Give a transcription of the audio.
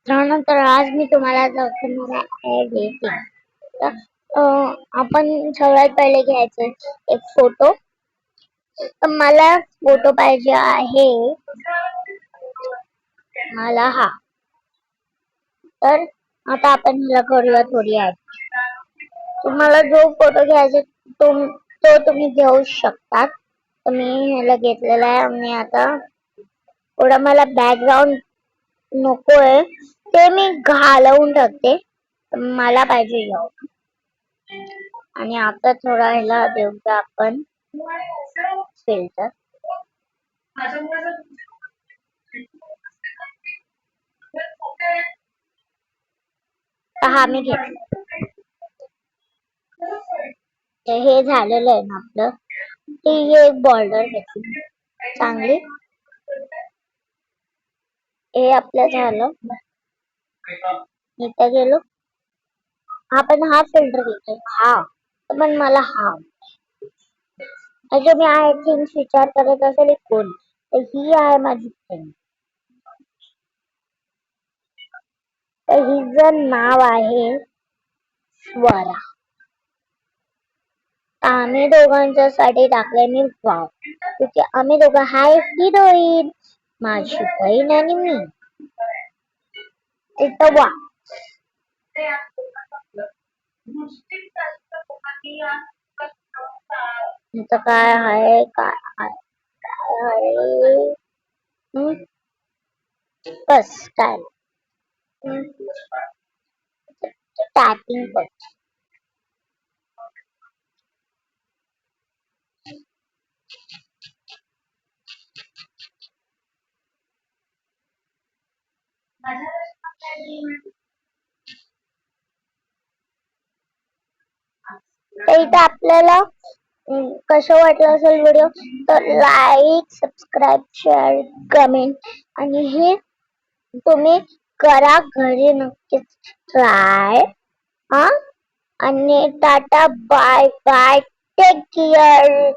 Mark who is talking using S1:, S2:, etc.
S1: त्यानंतर आज मी तुम्हाला दाखवणार आहे डेटिंग. आपण सगळ्यात पहिले घ्यायचं एक फोटो. तर मला फोटो पाहिजे आहे, मला हा. तर आता आपण ह्याला करूया थोडी ऍड. तुम्हाला जो फोटो घ्यायचा तो तुम्ही घेऊ शकता. तर मी ह्याला घेतलेला आहे आणि आता थोडा मला बॅकग्राऊंड नकोय ते मी घालवून टाकते. मला पाहिजे एवढं. आणि आता थोडा ह्याला देऊया आपण फिल्टर. हा मी घेतलं. हे झालेलं आहे ना आपलं. ते एक बॉर्डर घेतली चांगली. हे आपलं झालं. इथं गेलो. आपण हा फिल्टर घेतो हा. पण मला हा मी आय थिंक विचार करत असेल कोण, तर ही आहे माझी फ्रेंड. तर हिचं नाव आहे स्वरा. आम्ही दोघांच्यासाठी टाकलंय मी वाव. आम्ही दोघं हाय हिरोईन, माझी बहीण आणि मी. इथं वा. इथं काय आहे काय आहे बस काय टायपिंग कर. तर इथं आपल्याला कसं वाटलं असेल व्हिडिओ तर लाईक, सबस्क्राईब, शेअर, कमेंट आणि हे तुम्ही करा घरी नक्कीच ट्राय. हा आणि tata bye bye take care.